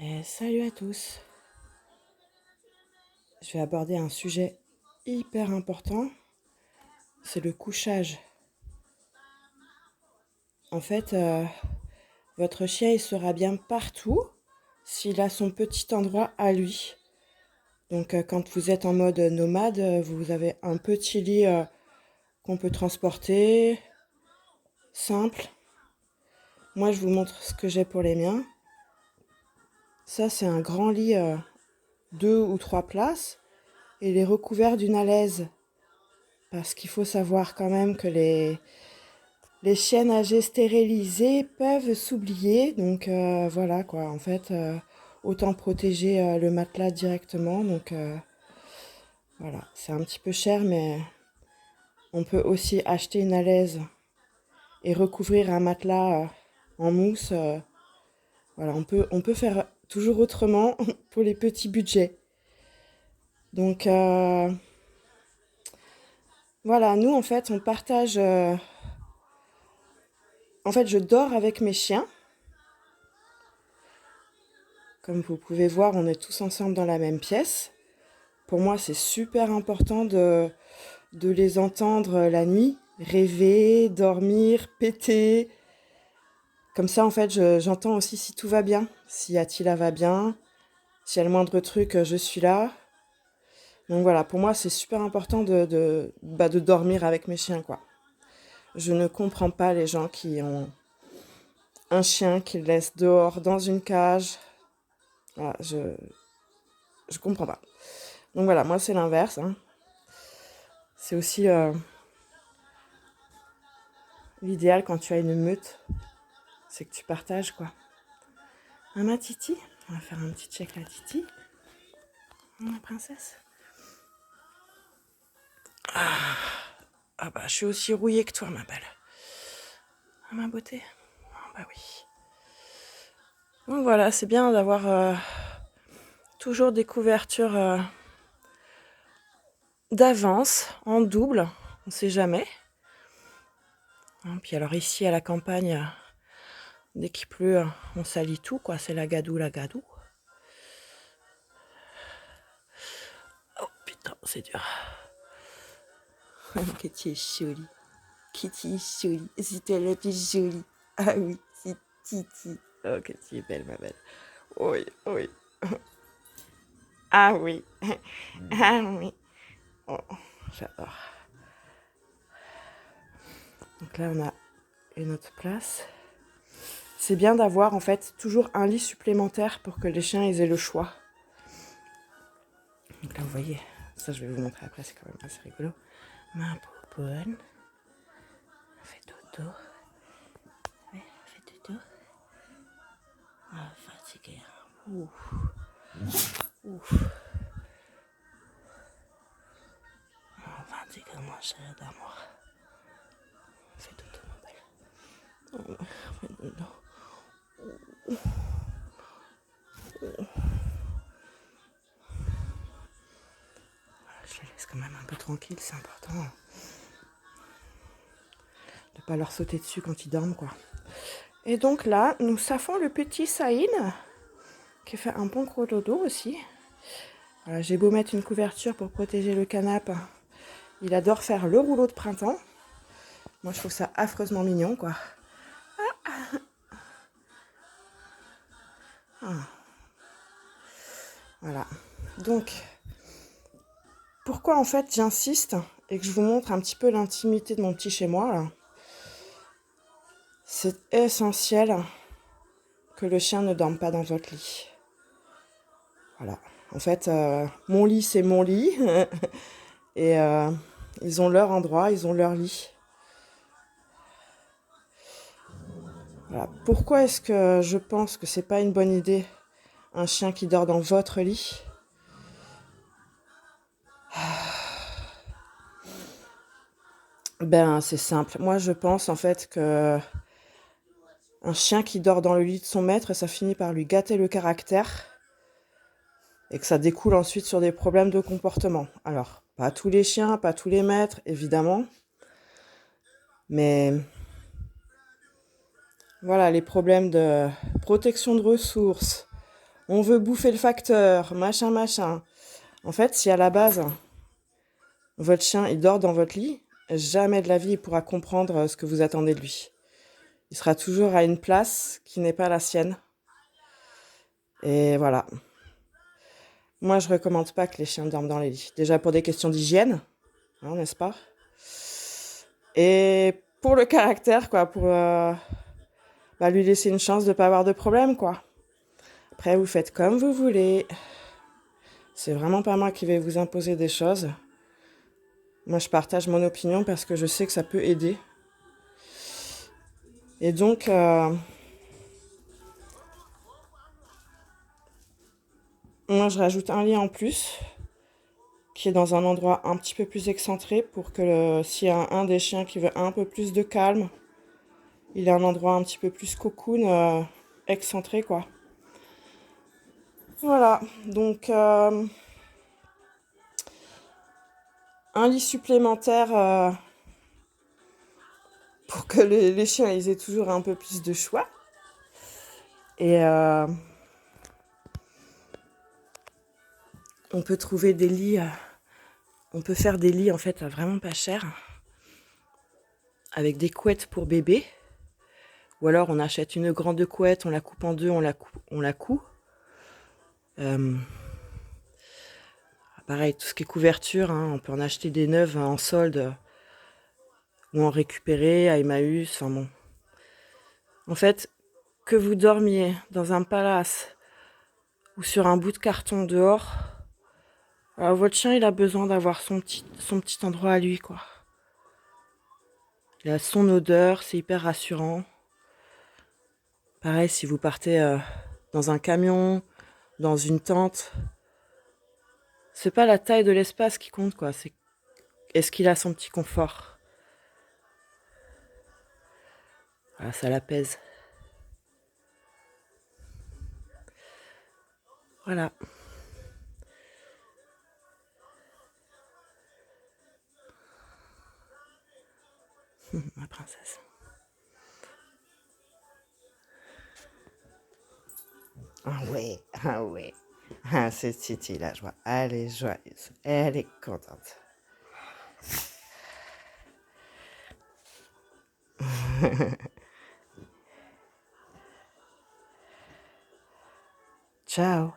Et salut à tous. Je vais aborder un sujet hyper important, c'est le couchage. En fait, votre chien il sera bien partout s'il a son petit endroit à lui. Donc quand vous êtes en mode nomade, vous avez un petit lit qu'on peut transporter, simple. Moi je vous montre ce que j'ai pour les miens. Ça c'est un grand lit 2 ou 3 places. Et il est recouvert d'une alaise. Parce qu'il faut savoir quand même que les chiennes âgées stérilisées peuvent s'oublier. Donc voilà quoi, en fait, autant protéger le matelas directement. Donc voilà, c'est un petit peu cher, mais on peut aussi acheter une alaise et recouvrir un matelas en mousse. Voilà, on peut faire toujours autrement pour les petits budgets. Donc voilà, nous en fait, on partage... en fait, je dors avec mes chiens. Comme vous pouvez voir, on est tous ensemble dans la même pièce. Pour moi, c'est super important de les entendre la nuit, rêver, dormir, péter. Comme ça, en fait, j'entends aussi si tout va bien, si Attila va bien, s'il y a le moindre truc, je suis là. Donc voilà, pour moi, c'est super important de dormir avec mes chiens, quoi. Je ne comprends pas les gens qui ont un chien qu'ils laissent dehors dans une cage. Voilà, je comprends pas. Donc voilà, moi, c'est l'inverse, hein. C'est aussi l'idéal quand tu as une meute, c'est que tu partages quoi. Hein, ma Titi? On va faire un petit check la Titi. Ma princesse. Ah bah je suis aussi rouillée que toi ma belle. Ah ma beauté. Ah bah oui. Donc voilà, c'est bien d'avoir toujours des couvertures d'avance, en double, on sait jamais. Hein, puis alors ici à la campagne, dès qu'il pleut, on salit tout quoi, c'est la gadou, la gadou. Oh putain, c'est dur. Kitty est jolie. Kitty est jolie. C'était la plus jolie. Ah oui, c'est Titi. Oh, Kitty est belle, ma belle. Oui, oui. Ah oui. Ah oui. Oh, j'adore. Donc là, on a une autre place. C'est bien d'avoir en fait toujours un lit supplémentaire pour que les chiens ils aient le choix. Donc là, vous voyez, ça je vais vous montrer après, c'est quand même assez rigolo. Ma poupone. Fait dodo. Ouais, fait dodo. Ah, fatigué. Ouf. Ouf. Oh, fatigué, mon cher d'amour. Fais dodo, ma belle. Oh, fais dodo. Je les laisse quand même un peu tranquilles, c'est important. De pas leur sauter dessus quand ils dorment, quoi. Et donc là, nous savons le petit Saïn, qui fait un bon gros dodo aussi. Voilà, j'ai beau mettre une couverture pour protéger le canapé, il adore faire le rouleau de printemps. Moi, je trouve ça affreusement mignon, quoi. Ah. Voilà. Donc, pourquoi en fait j'insiste et que je vous montre un petit peu l'intimité de mon petit chez moi là. C'est essentiel que le chien ne dorme pas dans votre lit. Voilà. En fait, mon lit, c'est mon lit. Et ils ont leur endroit, ils ont leur lit. Voilà. Pourquoi est-ce que je pense que c'est pas une bonne idée un chien qui dort dans votre lit? Ben, c'est simple. Moi, je pense en fait que un chien qui dort dans le lit de son maître, ça finit par lui gâter le caractère et que ça découle ensuite sur des problèmes de comportement. Alors, pas tous les chiens, pas tous les maîtres, évidemment. Mais voilà, les problèmes de protection de ressources On veut bouffer le facteur, machin, machin. En fait, si à la base, votre chien, il dort dans votre lit, jamais de la vie, il pourra comprendre ce que vous attendez de lui. Il sera toujours à une place qui n'est pas la sienne. Et voilà. Moi, je recommande pas que les chiens dorment dans les lits. Déjà pour des questions d'hygiène, hein, n'est-ce pas? Et pour le caractère, quoi, pour lui laisser une chance de pas avoir de problème, quoi. Après, vous faites comme vous voulez. C'est vraiment pas moi qui vais vous imposer des choses. Moi, je partage mon opinion parce que je sais que ça peut aider. Et donc, moi, je rajoute un lit en plus, qui est dans un endroit un petit peu plus excentré pour que s'il y a un des chiens qui veut un peu plus de calme, il a un endroit un petit peu plus cocoon, excentré, quoi. Voilà, donc un lit supplémentaire pour que les chiens ils aient toujours un peu plus de choix. Et on peut trouver des lits, on peut faire des lits en fait vraiment pas cher, avec des couettes pour bébé. Ou alors on achète une grande couette, on la coupe en deux, on la coud. Pareil, tout ce qui est couverture, hein, on peut en acheter des neuves en solde ou en récupérer à Emmaüs. Enfin bon. En fait, que vous dormiez dans un palace ou sur un bout de carton dehors, alors votre chien il a besoin d'avoir son petit endroit à lui, quoi. Il a son odeur, c'est hyper rassurant. Pareil, si vous partez dans un camion, dans une tente, c'est pas la taille de l'espace qui compte, quoi. C'est est-ce qu'il a son petit confort. Voilà, ça l'apaise. Voilà. Ma princesse. Ah ouais, ah ouais. Ah, c'est Titi, la joie. Elle est joyeuse. Elle est contente. Ciao.